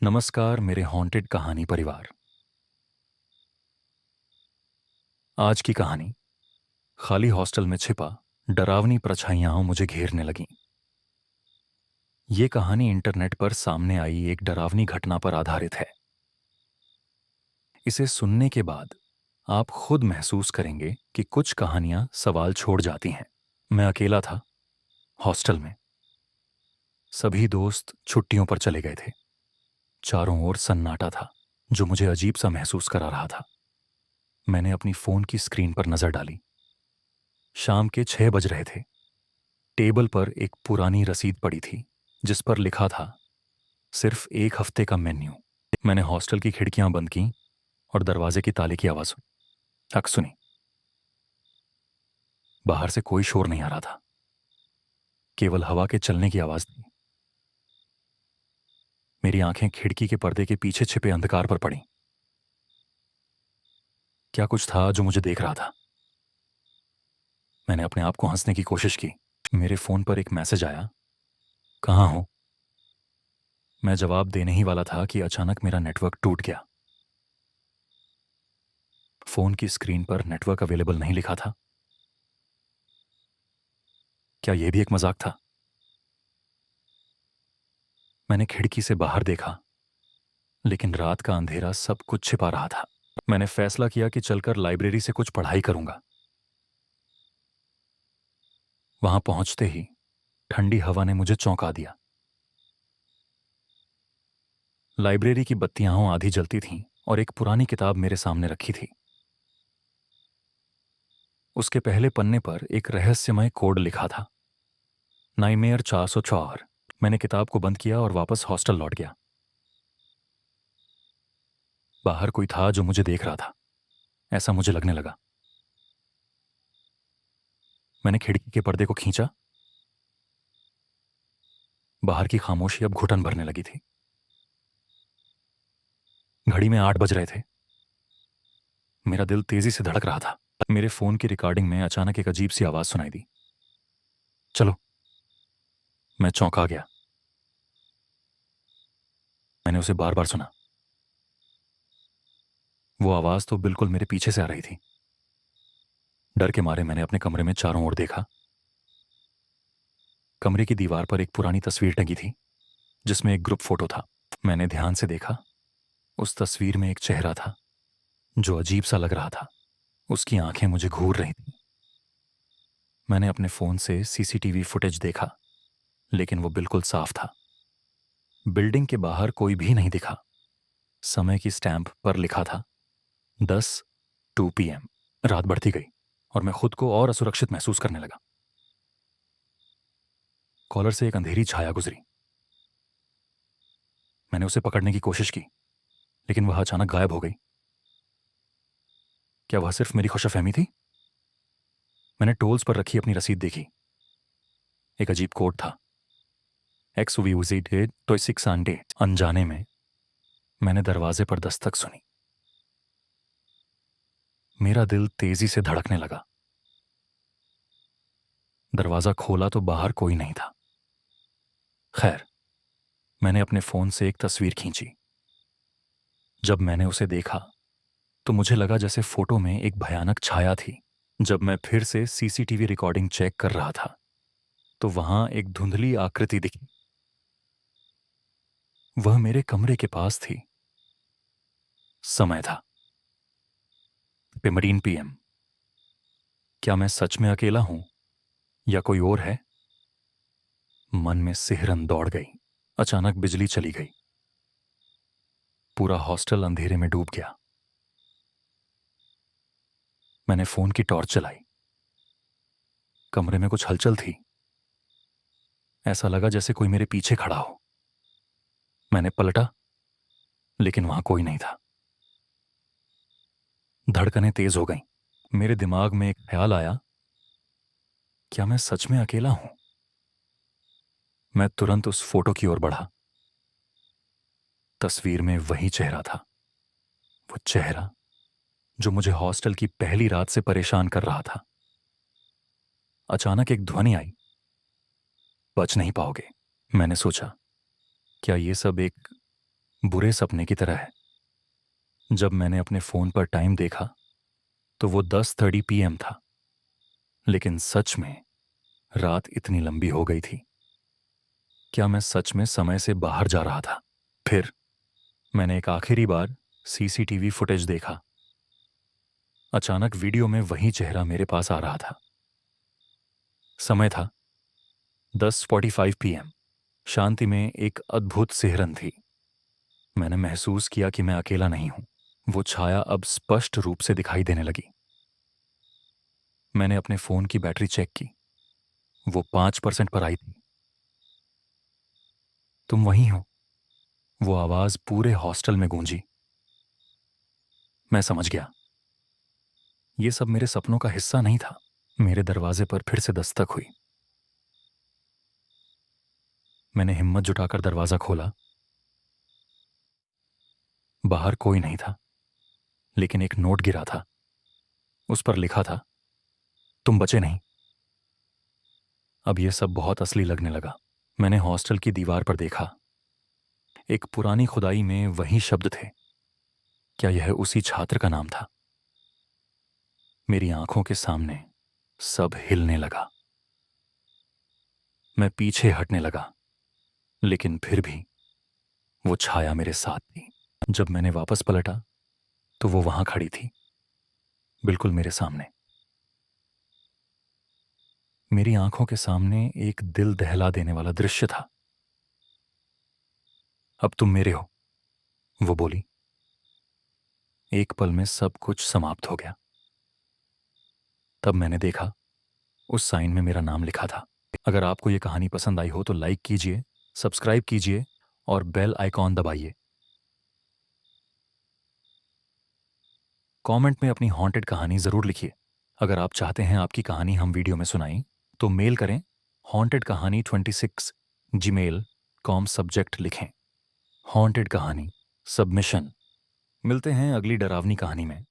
नमस्कार मेरे हॉन्टेड कहानी परिवार। आज की कहानी खाली हॉस्टल में छिपा डरावनी परछाइयां मुझे घेरने लगीं। ये कहानी इंटरनेट पर सामने आई एक डरावनी घटना पर आधारित है। इसे सुनने के बाद आप खुद महसूस करेंगे कि कुछ कहानियां सवाल छोड़ जाती हैं। मैं अकेला था हॉस्टल में। सभी दोस्त छुट्टियों पर चले गए थे। चारों ओर सन्नाटा था जो मुझे अजीब सा महसूस करा रहा था। मैंने अपनी फोन की स्क्रीन पर नजर डाली। शाम के 6 बज रहे थे। टेबल पर एक पुरानी रसीद पड़ी थी जिस पर लिखा था सिर्फ 1 हफ्ते का मेन्यू। मैंने हॉस्टल की खिड़कियां बंद की और दरवाजे की ताले की आवाज सुनी। बाहर से कोई शोर नहीं आ रहा था, केवल हवा के चलने की आवाज थी। मेरी आंखें खिड़की के पर्दे के पीछे छिपे अंधकार पर पड़ी। क्या कुछ था जो मुझे देख रहा था। मैंने अपने आप को हंसने की कोशिश की। मेरे फोन पर एक मैसेज आया, कहाँ हो। मैं जवाब देने ही वाला था कि अचानक मेरा नेटवर्क टूट गया। फोन की स्क्रीन पर नेटवर्क अवेलेबल नहीं लिखा था। क्या यह भी एक मजाक था? मैंने खिड़की से बाहर देखा, लेकिन रात का अंधेरा सब कुछ छिपा रहा था। मैंने फैसला किया कि चलकर लाइब्रेरी से कुछ पढ़ाई करूंगा। वहां पहुंचते ही ठंडी हवा ने मुझे चौंका दिया। लाइब्रेरी की बत्तियां आधी जलती थीं और एक पुरानी किताब मेरे सामने रखी थी। उसके पहले पन्ने पर एक रहस्यमय कोड लिखा था, नाइमेयर 404। मैंने किताब को बंद किया और वापस हॉस्टल लौट गया। बाहर कोई था जो मुझे देख रहा था, ऐसा मुझे लगने लगा। मैंने खिड़की के पर्दे को खींचा। बाहर की खामोशी अब घुटन भरने लगी थी। घड़ी में 8 बज रहे थे। मेरा दिल तेजी से धड़क रहा था। मेरे फोन की रिकॉर्डिंग में अचानक एक अजीब सी आवाज सुनाई दी, चलो। मैं चौंका गया। मैंने उसे बार बार सुना। वो आवाज तो बिल्कुल मेरे पीछे से आ रही थी। डर के मारे मैंने अपने कमरे में चारों ओर देखा। कमरे की दीवार पर एक पुरानी तस्वीर टंगी थी जिसमें एक ग्रुप फोटो था। मैंने ध्यान से देखा। उस तस्वीर में एक चेहरा था जो अजीब सा लग रहा था। उसकी आंखें मुझे घूर रही थीं। मैंने अपने फोन से सीसीटीवी फुटेज देखा, लेकिन वो बिल्कुल साफ था। बिल्डिंग के बाहर कोई भी नहीं दिखा। समय की स्टैंप पर लिखा था 10:02 PM। रात बढ़ती गई और मैं खुद को और असुरक्षित महसूस करने लगा। कॉलर से एक अंधेरी छाया गुजरी। मैंने उसे पकड़ने की कोशिश की, लेकिन वह अचानक गायब हो गई। क्या वह सिर्फ मेरी खुशफहमी थी? मैंने टोल्स पर रखी अपनी रसीद देखी। एक अजीब कोड था, XVZ तो 600। अनजाने में मैंने दरवाजे पर दस्तक सुनी। मेरा दिल तेजी से धड़कने लगा। दरवाजा खोला तो बाहर कोई नहीं था। खैर, मैंने अपने फोन से एक तस्वीर खींची। जब मैंने उसे देखा तो मुझे लगा जैसे फोटो में एक भयानक छाया थी। जब मैं फिर से सीसीटीवी रिकॉर्डिंग चेक कर रहा था तो वहां एक धुंधली आकृति दिखी। वह मेरे कमरे के पास थी। समय था 15 PM। क्या मैं सच में अकेला हूं या कोई और है? मन में सिहरन दौड़ गई। अचानक बिजली चली गई। पूरा हॉस्टल अंधेरे में डूब गया। मैंने फोन की टॉर्च जलाई। कमरे में कुछ हलचल थी। ऐसा लगा जैसे कोई मेरे पीछे खड़ा हो। मैंने पलटा, लेकिन वहां कोई नहीं था। धड़कनें तेज हो गईं। मेरे दिमाग में एक ख्याल आया, क्या मैं सच में अकेला हूं? मैं तुरंत उस फोटो की ओर बढ़ा। तस्वीर में वही चेहरा था, वो चेहरा जो मुझे हॉस्टल की पहली रात से परेशान कर रहा था। अचानक एक ध्वनि आई, बच नहीं पाओगे। मैंने सोचा, क्या ये सब एक बुरे सपने की तरह है। जब मैंने अपने फोन पर टाइम देखा तो वो 10:30 PM था, लेकिन सच में रात इतनी लंबी हो गई थी। क्या मैं सच में समय से बाहर जा रहा था? फिर मैंने एक आखिरी बार CCTV फुटेज देखा। अचानक वीडियो में वही चेहरा मेरे पास आ रहा था। समय था 10:45 PM। शांति में एक अद्भुत सिहरन थी। मैंने महसूस किया कि मैं अकेला नहीं हूं। वो छाया अब स्पष्ट रूप से दिखाई देने लगी। मैंने अपने फोन की बैटरी चेक की। वो 5% पर आई थी। तुम वहीं हो? वो आवाज पूरे हॉस्टल में गूंजी। मैं समझ गया, ये सब मेरे सपनों का हिस्सा नहीं था। मेरे दरवाजे पर फिर से दस्तक हुई। मैंने हिम्मत जुटाकर दरवाजा खोला। बाहर कोई नहीं था, लेकिन एक नोट गिरा था। उस पर लिखा था, तुम बचे नहीं। अब यह सब बहुत असली लगने लगा। मैंने हॉस्टल की दीवार पर देखा। एक पुरानी खुदाई में वही शब्द थे। क्या यह उसी छात्र का नाम था? मेरी आंखों के सामने सब हिलने लगा। मैं पीछे हटने लगा, लेकिन फिर भी वो छाया मेरे साथ थी। जब मैंने वापस पलटा तो वो वहां खड़ी थी, बिल्कुल मेरे सामने। मेरी आंखों के सामने एक दिल दहला देने वाला दृश्य था। अब तुम मेरे हो, वो बोली। एक पल में सब कुछ समाप्त हो गया। तब मैंने देखा, उस साइन में मेरा नाम लिखा था। अगर आपको ये कहानी पसंद आई हो तो लाइक कीजिए, सब्सक्राइब कीजिए और बेल आइकॉन दबाइए। कमेंट में अपनी हॉन्टेड कहानी जरूर लिखिए। अगर आप चाहते हैं आपकी कहानी हम वीडियो में सुनाएं तो मेल करें हॉन्टेड कहानी 26 gmail.com, सब्जेक्ट लिखें हॉन्टेड कहानी सबमिशन। मिलते हैं अगली डरावनी कहानी में।